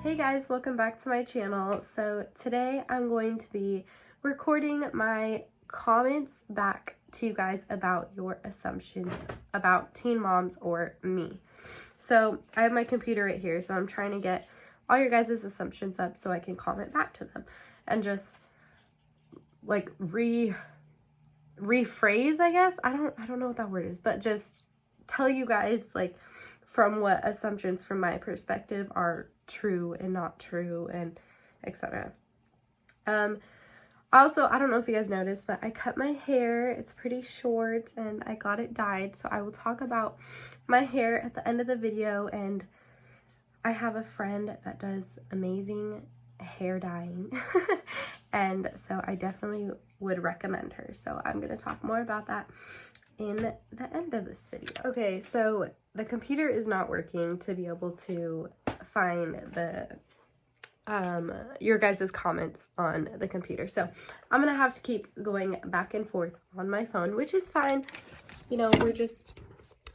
Hey guys, welcome back to my channel. So today I'm going to be recording my comments back to you guys about your assumptions about teen moms or me. So I have my computer right here, so I'm trying to get all your guys' assumptions up so I can comment back to them and just like rephrase, I guess. I don't know what that word is, but just tell you guys like from what assumptions from my perspective are true and not true, and etc. Also, I don't know if you guys noticed, but I cut my hair. It's pretty short and I got it dyed, so I will talk about my hair at the end of the video. And I have a friend that does amazing hair dyeing and so I definitely would recommend her, so I'm going to talk more about that in the end of this video. Okay, so the computer is not working to be able to find the your guys' comments on the computer, so I'm gonna have to keep going back and forth on my phone, which is fine. You know, we're just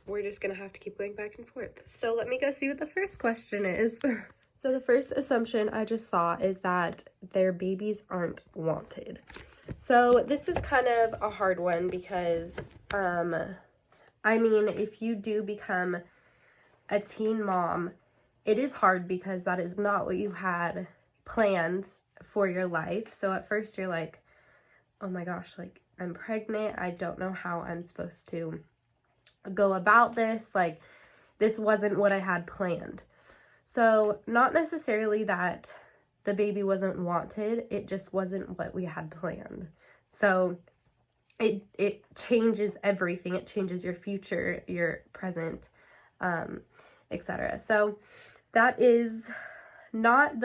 gonna have to keep going back and forth. So let me go see what the first question is. So the first assumption I just saw is that their babies aren't wanted. So this is kind of a hard one because, I mean, if you do become a teen mom, it is hard because that is not what you had planned for your life. So at first you're like, oh my gosh, like I'm pregnant. I don't know how I'm supposed to go about this. Like this wasn't what I had planned. So not necessarily that the baby wasn't wanted, it just wasn't what we had planned. So it changes everything. It changes your future, your present, etc. So that is not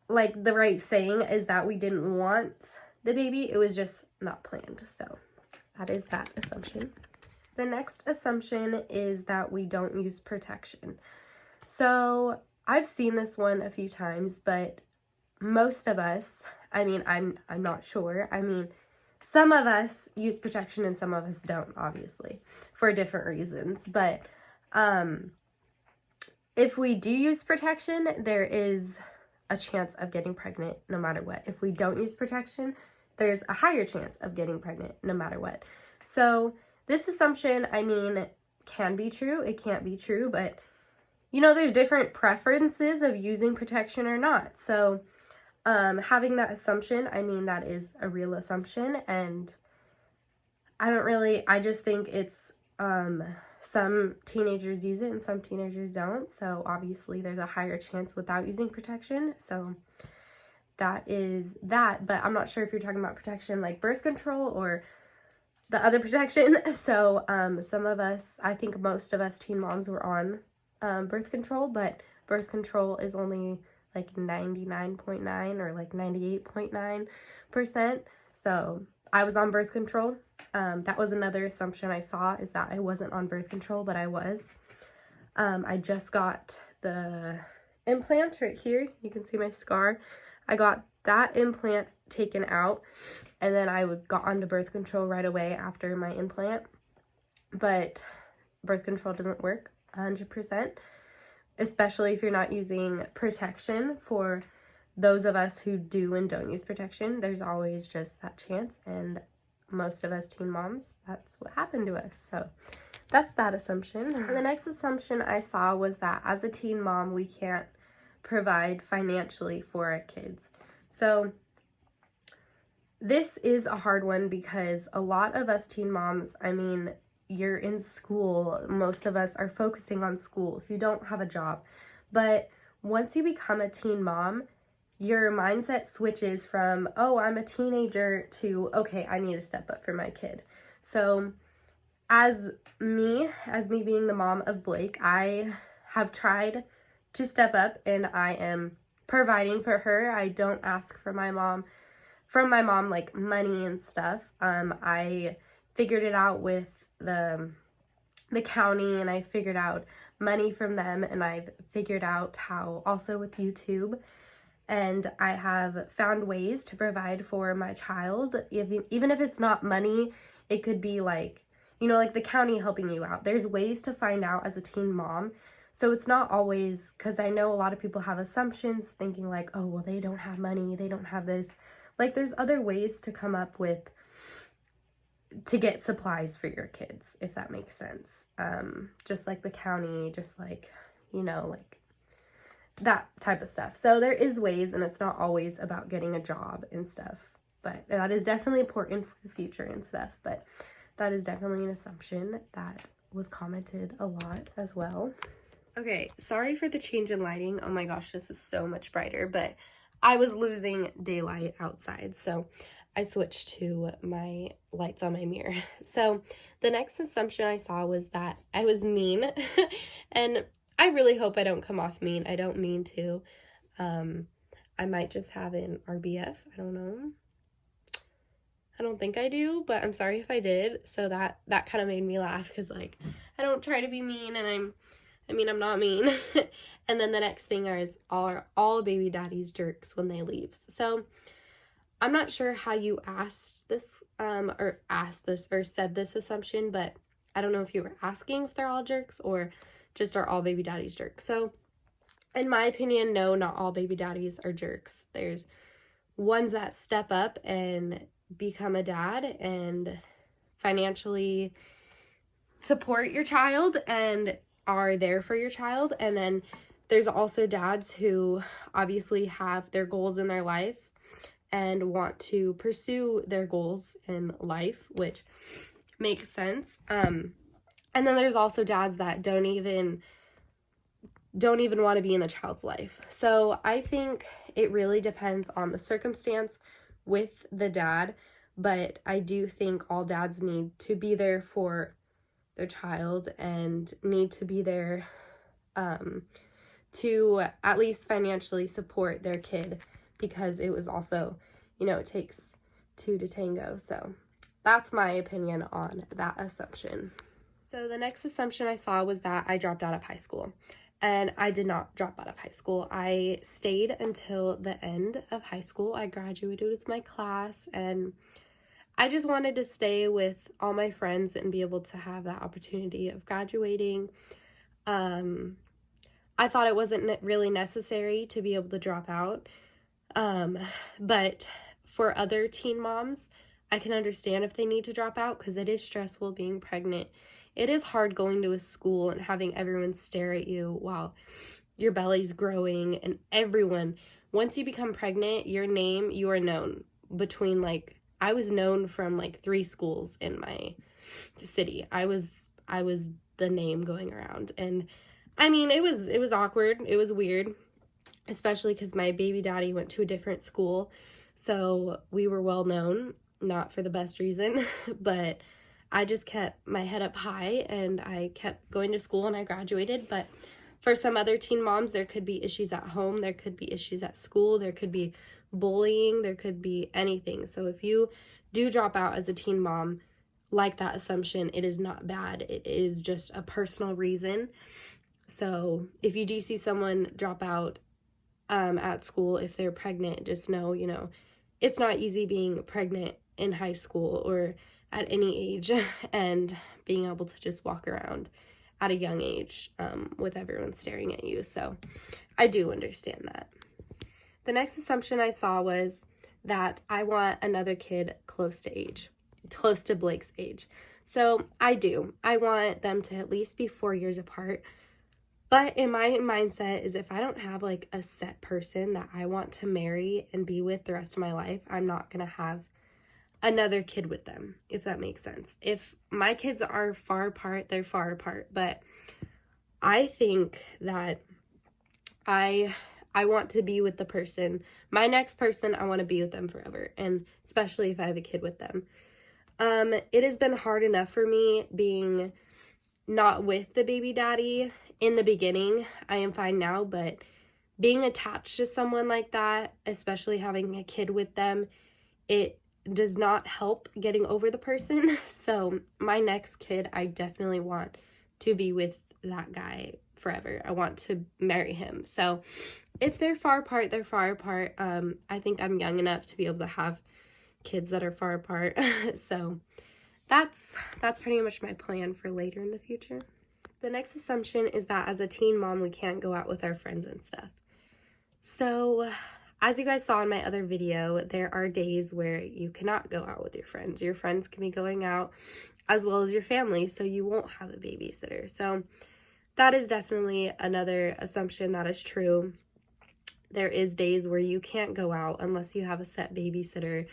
like the right saying is that we didn't want the baby. It was just not planned. So that is that assumption. The next assumption is that we don't use protection. So I've seen this one a few times, but most of us, I mean, I'm not sure. I mean, some of us use protection and some of us don't, obviously, for different reasons. But if we do use protection, there is a chance of getting pregnant no matter what. If we don't use protection, there's a higher chance of getting pregnant no matter what. So this assumption, I mean, can be true. It can't be true, but you know, there's different preferences of using protection or not. So having that assumption, I mean, that is a real assumption, and I just think it's some teenagers use it and some teenagers don't. So obviously there's a higher chance without using protection. So that is that, but I'm not sure if you're talking about protection like birth control or the other protection. So some of us, I think most of us teen moms were on birth control, but birth control is only like 99.9 or like 98.9%. So I was on birth control. That was another assumption I saw, is that I wasn't on birth control, but I was. I just got the implant right here. You can see my scar. I got that implant taken out, and then I got onto birth control right away after my implant. But birth control doesn't work 100%, especially if you're not using protection. For those of us who do and don't use protection, there's always just that chance, and most of us teen moms, that's what happened to us. So that's that assumption. And the next assumption I saw was that as a teen mom, we can't provide financially for our kids. So this is a hard one because a lot of us teen moms, I mean, you're in school. Most of us are focusing on school if you don't have a job. But once you become a teen mom, your mindset switches from, oh, I'm a teenager, to, okay, I need to step up for my kid. So as me being the mom of Blake, I have tried to step up and I am providing for her. I don't ask from my mom like money and stuff. I figured it out with the county, and I figured out money from them, and I've figured out how also with YouTube, and I have found ways to provide for my child. Even if it's not money, it could be like, you know, like the county helping you out. There's ways to find out as a teen mom So it's not always, because I know a lot of people have assumptions thinking like, oh, well, they don't have money, they don't have this. Like, there's other ways to come up with, to get supplies for your kids, if that makes sense. Just like the county, just like, you know, like that type of stuff. So there is ways, and it's not always about getting a job and stuff, but that is definitely important for the future and stuff. But that is definitely an assumption that was commented a lot as well. Okay, sorry for the change in lighting. Oh my gosh, this is so much brighter, but I was losing daylight outside, so I switched to my lights on my mirror. So the next assumption I saw was that I was mean, and I really hope I don't come off mean. I don't mean to. I might just have an RBF. I don't know. I don't think I do, but I'm sorry if I did. So that kind of made me laugh, because like, I don't try to be mean, and I'm not mean. And then the next thing is, are all baby daddies jerks when they leave? So I'm not sure how you asked this, or said this assumption, but I don't know if you were asking if they're all jerks or just are all baby daddies jerks. So in my opinion, no, not all baby daddies are jerks. There's ones that step up and become a dad and financially support your child and are there for your child. And then there's also dads who obviously have their goals in their life and want to pursue their goals in life, which makes sense. And then there's also dads that don't even want to be in the child's life. So I think it really depends on the circumstance with the dad, but I do think all dads need to be there for their child and need to be there to at least financially support their kid, because it was also, you know, it takes two to tango. So that's my opinion on that assumption. So the next assumption I saw was that I dropped out of high school. And I did not drop out of high school. I stayed until the end of high school. I graduated with my class, and I just wanted to stay with all my friends and be able to have that opportunity of graduating. I thought it wasn't really necessary to be able to drop out. But for other teen moms, I can understand if they need to drop out, because it is stressful being pregnant. It is hard going to a school and having everyone stare at you while your belly's growing, and everyone, once you become pregnant, you are known between, like, I was known from like 3 schools in my city. I was the name going around, and I mean, it was awkward. It was weird, especially because my baby daddy went to a different school, so we were well known, not for the best reason, but I just kept my head up high and I kept going to school and I graduated. But for some other teen moms, there could be issues at home, there could be issues at school, there could be bullying, there could be anything. So if you do drop out as a teen mom, like that assumption, it is not bad. It is just a personal reason. So if you do see someone drop out at school if they're pregnant, just know, you know, it's not easy being pregnant in high school or at any age and being able to just walk around at a young age with everyone staring at you. So I do understand that. The next assumption I saw was that I want another kid close to Blake's age. So I do. I want them to at least be 4 years apart. But in my mindset is, if I don't have like a set person that I want to marry and be with the rest of my life, I'm not going to have another kid with them, if that makes sense. If my kids are far apart, they're far apart. But I think that I want to be with the person, my next person, I want to be with them forever. And especially if I have a kid with them. It has been hard enough for me being not with the baby daddy in the beginning. I am fine now, but being attached to someone like that, especially having a kid with them, it does not help getting over the person. So my next kid, I definitely want to be with that guy forever. I want to marry him. So if they're far apart, they're far apart. I think I'm young enough to be able to have kids that are far apart. So that's pretty much my plan for later in the future. The next assumption is that as a teen mom, we can't go out with our friends and stuff. So, as you guys saw in my other video, there are days where you cannot go out with your friends. Your friends can be going out as well as your family, so you won't have a babysitter. So, that is definitely another assumption that is true. There is days where you can't go out unless you have a set babysitter,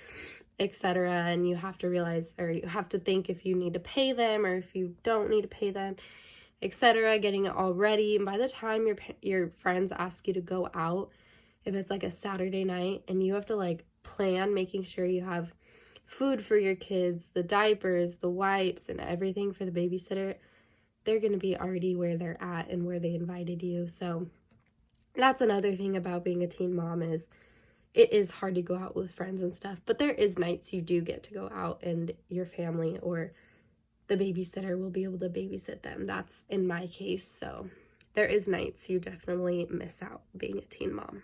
etc. And you have to realize, or you have to think if you need to pay them or if you don't need to pay them, etc. Getting it all ready. And by the time your friends ask you to go out, if it's like a Saturday night and you have to like plan making sure you have food for your kids, the diapers, the wipes, and everything for the babysitter, they're going to be already where they're at and where they invited you. So that's another thing about being a teen mom is it is hard to go out with friends and stuff, but there is nights you do get to go out and your family or the babysitter will be able to babysit them. That's in my case. So there is nights you definitely miss out being a teen mom.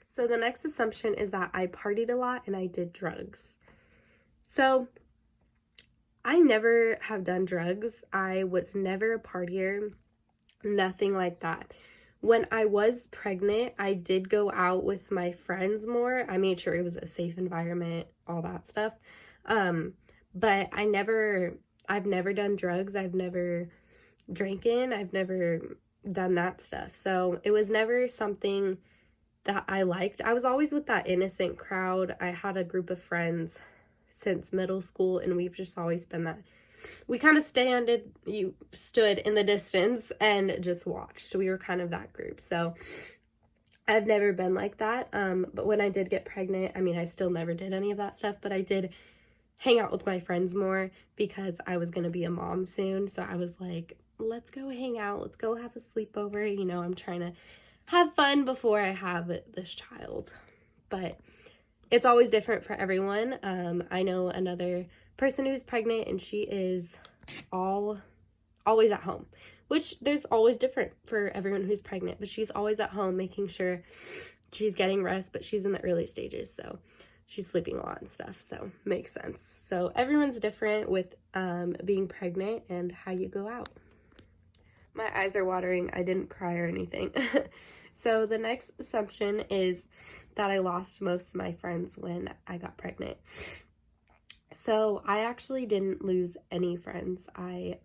So the next assumption is that I partied a lot and I did drugs. So I never have done drugs. I was never a partier, nothing like that. When I was pregnant, I did go out with my friends more. I made sure it was a safe environment, all that stuff. But I've never done drugs. I've never drinking. I've never done that stuff. So it was never something that I liked. I was always with that innocent crowd. I had a group of friends since middle school, and we've just always been that. We kind of stood in the distance and just watched. We were kind of that group. So I've never been like that. But when I did get pregnant, I mean, I still never did any of that stuff, but I did hang out with my friends more because I was going to be a mom soon. So I was like, let's go hang out. Let's go have a sleepover. You know, I'm trying to have fun before I have this child. But it's always different for everyone. I know another person who's pregnant and she is always at home, which there's always different for everyone who's pregnant, but she's always at home making sure she's getting rest, but she's in the early stages, so she's sleeping a lot and stuff, so makes sense. So everyone's different with being pregnant and how you go out. My eyes are watering. I didn't cry or anything. So the next assumption is that I lost most of my friends when I got pregnant. So I actually didn't lose any friends. A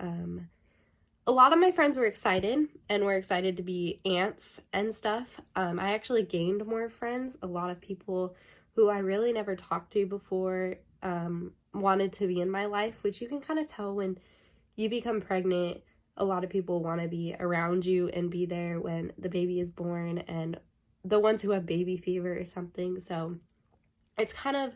lot of my friends were excited and were excited to be aunts and stuff. I actually gained more friends. A lot of people who I really never talked to before wanted to be in my life, which you can kind of tell when you become pregnant. A lot of people want to be around you and be there when the baby is born, and the ones who have baby fever or something. So it's kind of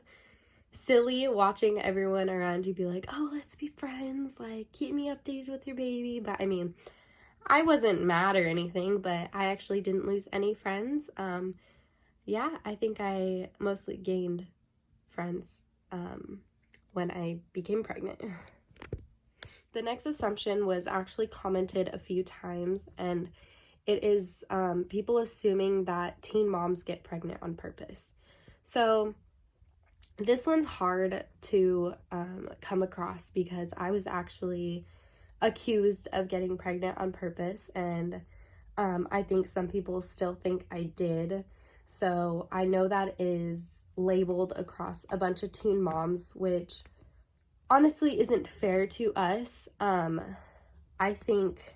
silly watching everyone around you be like, oh, let's be friends, like keep me updated with your baby. But I mean, I wasn't mad or anything, but I actually didn't lose any friends. Yeah, I think I mostly gained friends when I became pregnant. The next assumption was actually commented a few times, and it is people assuming that teen moms get pregnant on purpose. So this one's hard to come across because I was actually accused of getting pregnant on purpose, and I think some people still think I did. So I know that is labeled across a bunch of teen moms, which honestly isn't fair to us. I think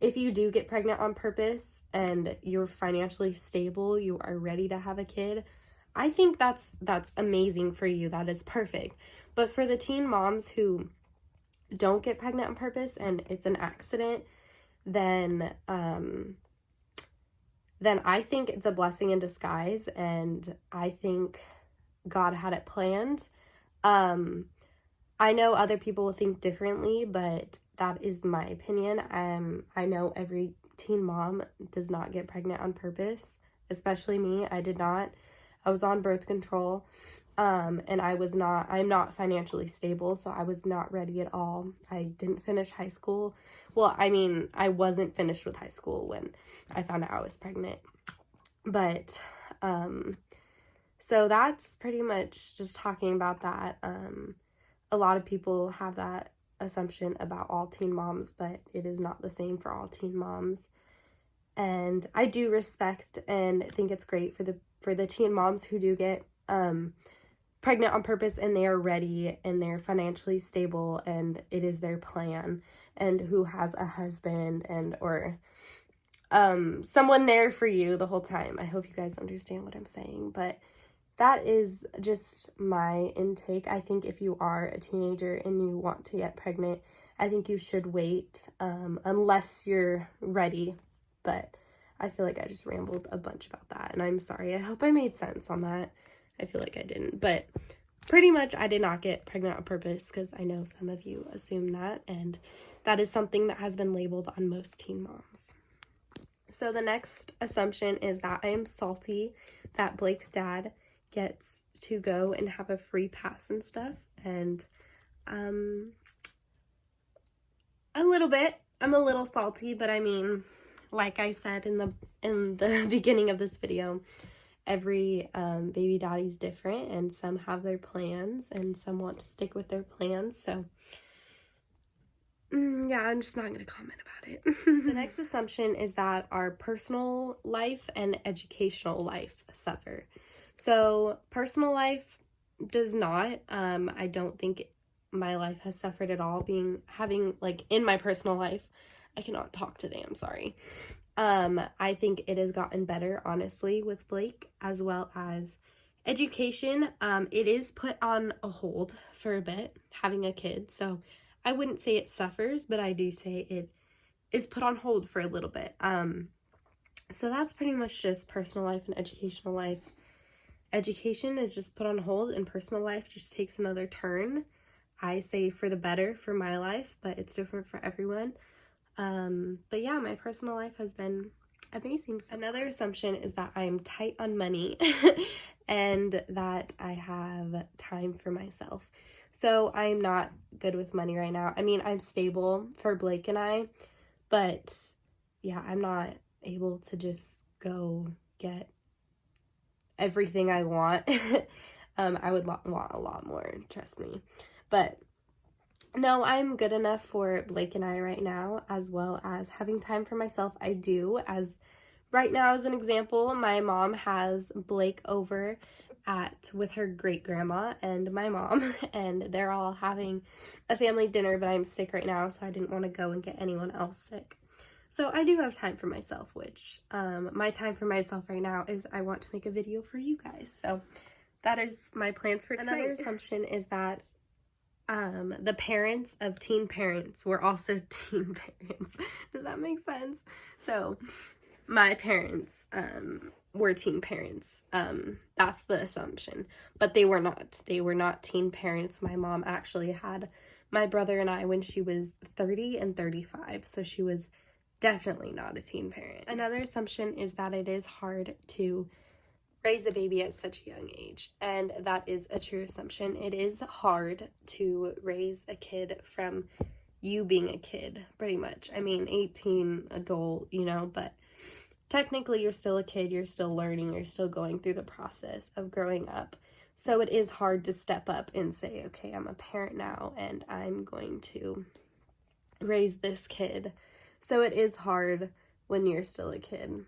if you do get pregnant on purpose and you're financially stable, you are ready to have a kid, I think that's amazing for you. That is perfect. But for the teen moms who don't get pregnant on purpose and it's an accident, then I think it's a blessing in disguise, and I think God had it planned. I know other people will think differently, but that is my opinion. I know every teen mom does not get pregnant on purpose, especially me. I did not. I was on birth control, and I'm not financially stable, so I was not ready at all. I didn't finish high school. Well, I mean, I wasn't finished with high school when I found out I was pregnant. But, so that's pretty much just talking about that. A lot of people have that assumption about all teen moms, but it is not the same for all teen moms. And I do respect and think it's great for the teen moms who do get pregnant on purpose and they are ready and they're financially stable and it is their plan, and who has a husband and or someone there for you the whole time. I hope you guys understand what I'm saying, but that is just my intake. I think if you are a teenager and you want to get pregnant, I think you should wait unless you're ready. But I feel like I just rambled a bunch about that, and I'm sorry. I hope I made sense on that. I feel like I didn't, but pretty much I did not get pregnant on purpose, because I know some of you assume that, and that is something that has been labeled on most teen moms. So the next assumption is that I am salty that Blake's dad gets to go and have a free pass and stuff, and a little bit. I'm a little salty, but I mean, like I said in the beginning of this video, every baby daddy's different, and some have their plans and some want to stick with their plans. So yeah, I'm just not going to comment about it. The next assumption is that our personal life and educational life suffer. So personal life does not. I don't think my life has suffered at all. Having like in my personal life, I cannot talk today, I'm sorry. I think it has gotten better, honestly, with Blake, as well as education. It is put on a hold for a bit, having a kid. So I wouldn't say it suffers, but I do say it is put on hold for a little bit. So that's pretty much just personal life and educational life. Education is just put on hold, and personal life just takes another turn. I say for the better for my life, but it's different for everyone. But yeah, my personal life has been amazing. Another assumption is that I'm tight on money and that I have time for myself. So I'm not good with money right now. I mean, I'm stable for Blake and I, but yeah, I'm not able to just go get everything I want. I would want a lot more, trust me. But no, I'm good enough for Blake and I right now, as well as having time for myself. I do, as right now, as an example, my mom has Blake over with her great grandma and my mom, and they're all having a family dinner, but I'm sick right now, so I didn't want to go and get anyone else sick. So I do have time for myself, which my time for myself right now is I want to make a video for you guys. So that is my plans for tonight. Another assumption is that the parents of teen parents were also teen parents. Does that make sense? So my parents were teen parents. That's the assumption. But they were not. They were not teen parents. My mom actually had my brother and I when she was 30 and 35. So she was definitely not a teen parent. Another assumption is that it is hard to raise a baby at such a young age, and that is a true assumption. It is hard to raise a kid from you being a kid, pretty much. I mean, 18, adult, you know, but technically you're still a kid, you're still learning, you're still going through the process of growing up. So it is hard to step up and say, okay, I'm a parent now and I'm going to raise this kid. So it is hard when you're still a kid.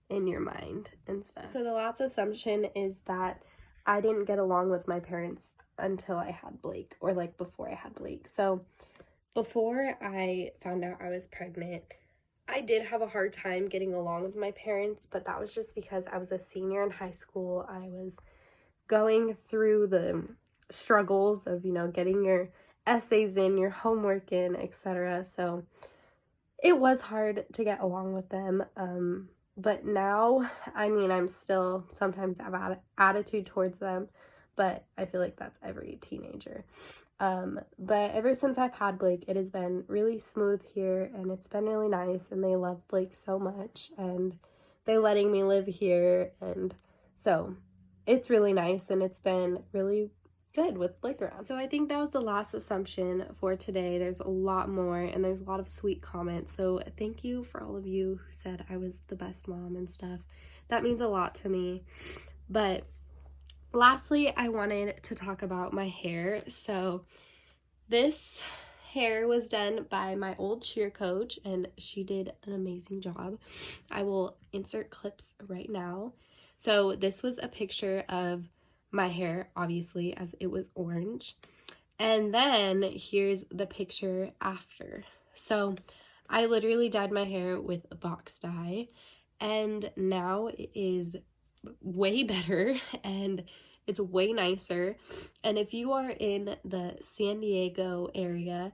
In your mind and stuff. So the last assumption is that I didn't get along with my parents until I had Blake, or like before I had Blake. So before I found out I was pregnant, I did have a hard time getting along with my parents, but that was just because I was a senior in high school. I was going through the struggles of, you know, getting your essays in, your homework in, etc. So it was hard to get along with them. But now, I mean, I'm still sometimes have attitude towards them, but I feel like that's every teenager. But ever since I've had Blake, it has been really smooth here, and it's been really nice, and they love Blake so much, and they're letting me live here, and so it's really nice, and it's been really good with Blake around. So I think that was the last assumption for today. There's a lot more, and there's a lot of sweet comments, so thank you for all of you who said I was the best mom and stuff. That means a lot to me. But lastly, I wanted to talk about my hair. So this hair was done by my old cheer coach, and she did an amazing job. I will insert clips right now. So this was a picture of my hair, obviously, as it was orange. And then here's the picture after. So I literally dyed my hair with a box dye, and now it is way better and it's way nicer. And if you are in the San Diego area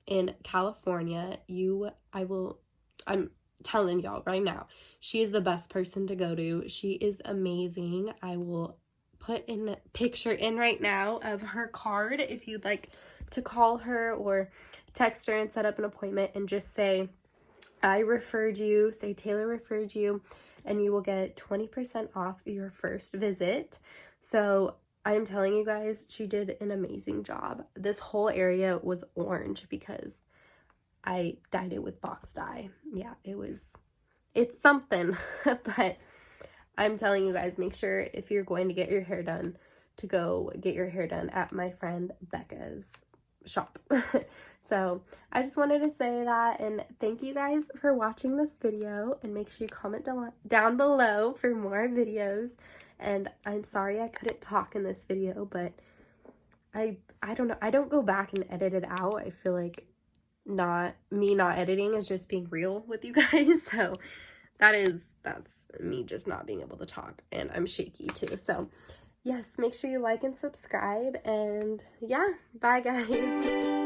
in California, I'm telling y'all right now, she is the best person to go to. She is amazing. I will put in a picture in right now of her card if you'd like to call her or text her and set up an appointment and just say, I referred you, say Taylor referred you, and you will get 20% off your first visit. So I'm telling you guys, she did an amazing job. This whole area was orange because I dyed it with box dye. Yeah, it's something. But I'm telling you guys, make sure if you're going to get your hair done, to go get your hair done at my friend Becca's shop. So I just wanted to say that, and thank you guys for watching this video, and make sure you comment down below for more videos. And I'm sorry I couldn't talk in this video, but I don't know, I don't go back and edit it out. I feel like not editing is just being real with you guys. So that's me just not being able to talk, and I'm shaky too. So yes, make sure you like and subscribe, and yeah, bye guys.